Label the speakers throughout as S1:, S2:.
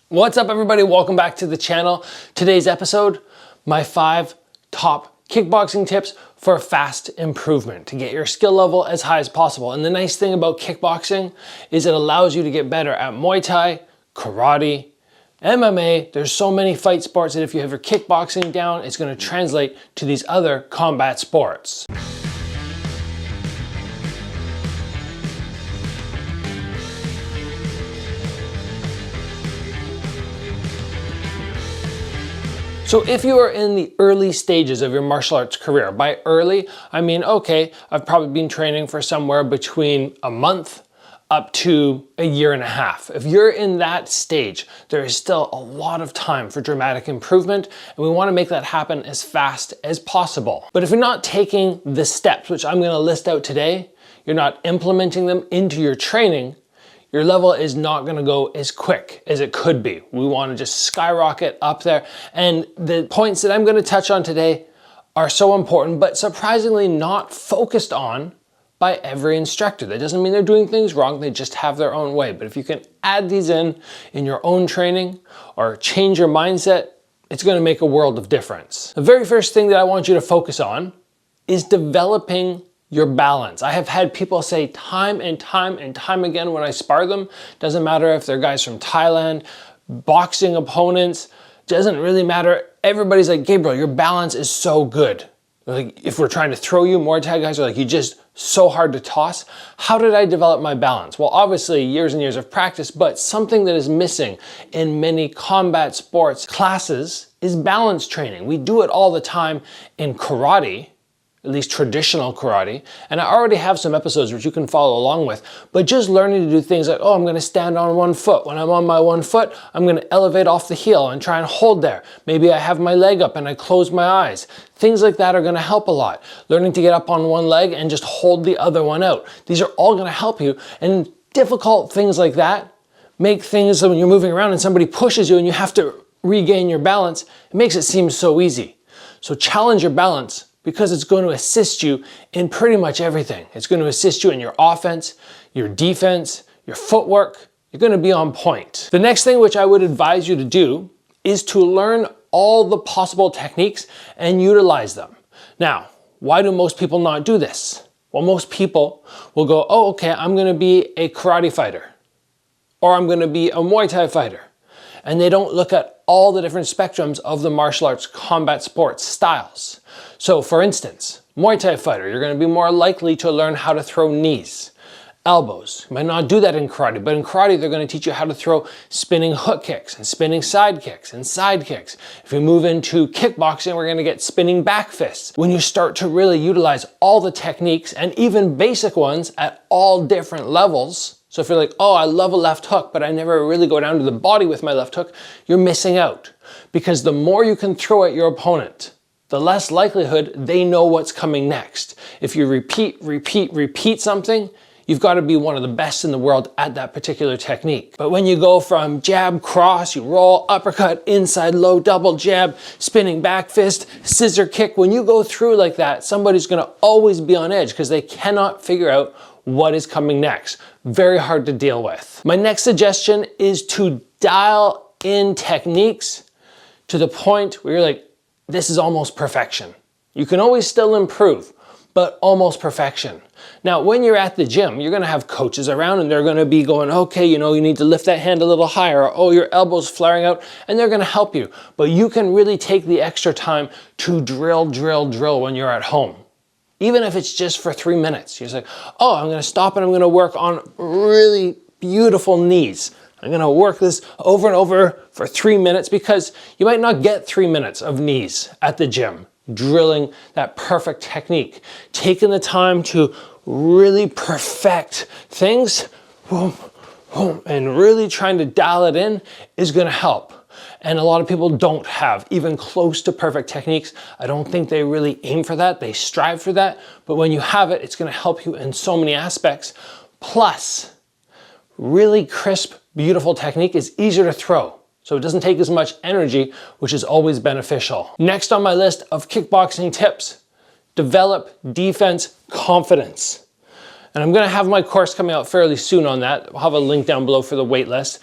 S1: What's up everybody, welcome back to the channel. Today's episode, my 5 top kickboxing tips for fast improvement to get your skill level as high as possible. And the nice thing about kickboxing is it allows you to get better at Muay Thai, karate, MMA. There's so many fight sports that if you have your kickboxing down, it's going to translate to these other combat sports. So if you are in the early stages of your martial arts career, by early, I mean, okay, I've probably been training for somewhere between a month up to a year and a half. If you're in that stage, there is still a lot of time for dramatic improvement, and we want to make that happen as fast as possible. But if you're not taking the steps, which I'm going to list out today, you're not implementing them into your training, your level is not going to go as quick as it could be. We want to just skyrocket up there. And the points that I'm going to touch on today are so important, but surprisingly not focused on by every instructor. That doesn't mean they're doing things wrong, they just have their own way. But if you can add these in your own training or change your mindset, it's going to make a world of difference. The very first thing that I want you to focus on is developing your balance. I have had people say time and time again when I spar them, doesn't matter if they're guys from Thailand, boxing opponents, doesn't really matter. Everybody's like, Gabriel, your balance is so good. Like if we're trying to throw you, Muay Thai guys are like, you're just so hard to toss. How did I develop my balance? Well, obviously years and years of practice, but something that is missing in many combat sports classes is balance training. We do it all the time in karate, at least traditional karate, and I already have some episodes which you can follow along with, but just learning to do things like, oh, I'm going to stand on one foot. When I'm on my one foot, I'm going to elevate off the heel and try and hold there. Maybe I have my leg up and I close my eyes. Things like that are going to help a lot. Learning to get up on one leg and just hold the other one out. These are all going to help you, and difficult things like that make things so when you're moving around and somebody pushes you and you have to regain your balance, it makes it seem so easy. So challenge your balance, because it's going to assist you in pretty much everything. It's going to assist you in your offense, your defense, your footwork. You're going to be on point. The next thing which I would advise you to do is to learn all the possible techniques and utilize them. Now, why do most people not do this? Well, most people will go, oh, okay, I'm going to be a karate fighter, or I'm going to be a Muay Thai fighter. And they don't look at all the different spectrums of the martial arts combat sports styles. So for instance, Muay Thai fighter, you're going to be more likely to learn how to throw knees, elbows. You might not do that in karate, but in karate they're going to teach you how to throw spinning hook kicks and spinning side kicks and side kicks. If we move into kickboxing, we're going to get spinning back fists. When you start to really utilize all the techniques and even basic ones at all different levels, so if you're like, oh, I love a left hook, but I never really go down to the body with my left hook, you're missing out. Because the more you can throw at your opponent, the less likelihood they know what's coming next. If you repeat something, you've got to be one of the best in the world at that particular technique. But when you go from jab, cross, you roll, uppercut, inside low, double jab, spinning back fist, scissor kick, when you go through like that, somebody's going to always be on edge because they cannot figure out what is coming next. Very hard to deal with. My next suggestion is to dial in techniques to the point where you're like, this is almost perfection. You can always still improve, but almost perfection. Now, when you're at the gym, you're gonna have coaches around and they're gonna be going, okay, you know, you need to lift that hand a little higher, or oh, your elbow's flaring out, and they're gonna help you. But you can really take the extra time to drill when you're at home. Even if it's just for 3 minutes. You're just like, oh, I'm gonna stop and I'm gonna work on really beautiful knees. I'm gonna work this over and over for 3 minutes, because you might not get 3 minutes of knees at the gym, drilling that perfect technique. Taking the time to really perfect things, and really trying to dial it in is gonna help. And a lot of people don't have even close to perfect techniques. I don't think they really aim for that. They strive for that. But when you have it, it's going to help you in so many aspects. Plus, really crisp, beautiful technique is easier to throw. So it doesn't take as much energy, which is always beneficial. Next on my list of kickboxing tips, develop defense confidence. And I'm going to have my course coming out fairly soon on that. I'll have a link down below for the wait list.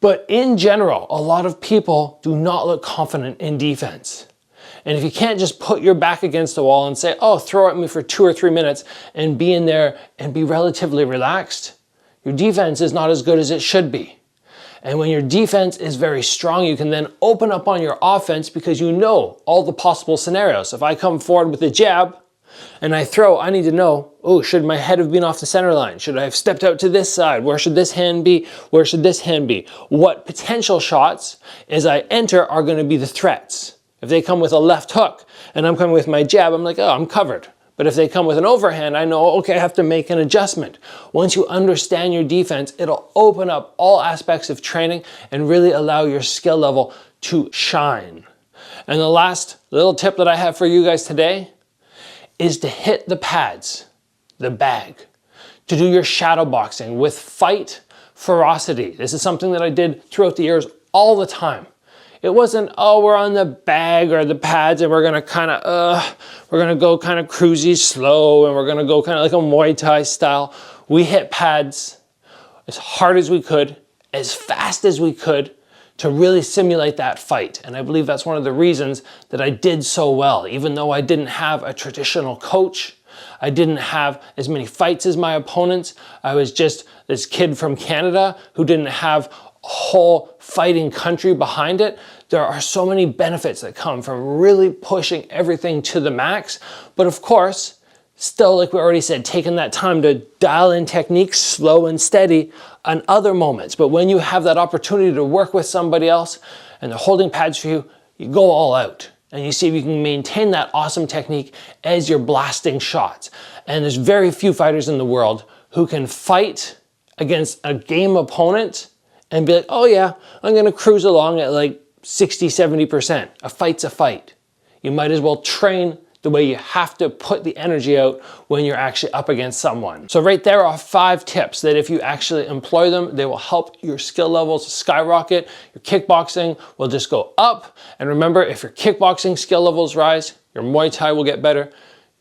S1: But in general, a lot of people do not look confident in defense. And if you can't just put your back against the wall and say, oh, throw at me for 2 or 3 minutes and be in there and be relatively relaxed, your defense is not as good as it should be. And when your defense is very strong, you can then open up on your offense because you know all the possible scenarios. If I come forward with a jab and I throw, I need to know, oh, should my head have been off the center line? Should I have stepped out to this side? Where should this hand be? Where should this hand be? What potential shots as I enter are going to be the threats? If they come with a left hook and I'm coming with my jab, I'm like, oh, I'm covered. But if they come with an overhand, I know, okay, I have to make an adjustment. Once you understand your defense, it'll open up all aspects of training and really allow your skill level to shine. And the last little tip that I have for you guys today is to hit the pads, the bag, to do your shadow boxing with fight ferocity. This is something that I did throughout the years all the time. It wasn't, oh, we're on the bag or the pads and we're gonna go kind of cruisy slow and we're gonna go kind of like a Muay Thai style. We hit pads as hard as we could, as fast as we could to really simulate that fight. And I believe that's one of the reasons that I did so well. Even though I didn't have a traditional coach, I didn't have as many fights as my opponents. I was just this kid from Canada who didn't have whole fighting country behind it. There are so many benefits that come from really pushing everything to the max. But of course, still, like we already said, taking that time to dial in techniques slow and steady on other moments. But when you have that opportunity to work with somebody else and they're holding pads for you, you go all out. And you see if you can maintain that awesome technique as you're blasting shots. And there's very few fighters in the world who can fight against a game opponent and be like, oh yeah, I'm gonna cruise along at like 60, 70%. A fight's a fight. You might as well train the way you have to put the energy out when you're actually up against someone. So right there are 5 tips that if you actually employ them, they will help your skill levels skyrocket. Your kickboxing will just go up. And remember, if your kickboxing skill levels rise, your Muay Thai will get better,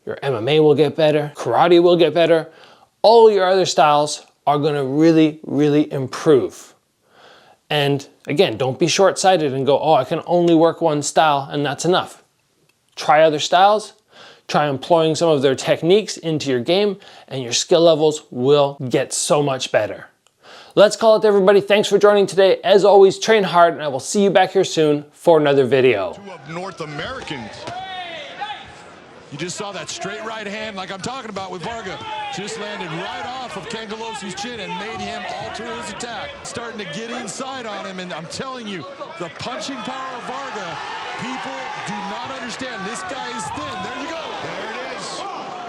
S1: your MMA will get better, karate will get better. All your other styles are gonna really, really improve. And again, don't be short-sighted and go, oh, I can only work one style and that's enough. Try other styles, try employing some of their techniques into your game and your skill levels will get so much better. Let's call it, everybody. Thanks for joining today. As always, train hard and I will see you back here soon for another video.
S2: 2 of North Americans. You just saw that straight right hand like I'm talking about with Varga. Just landed right off of Kangalosi's chin and made him alter his attack. Starting to get inside on him, and I'm telling you, the punching power of Varga, people do not understand. This guy is thin.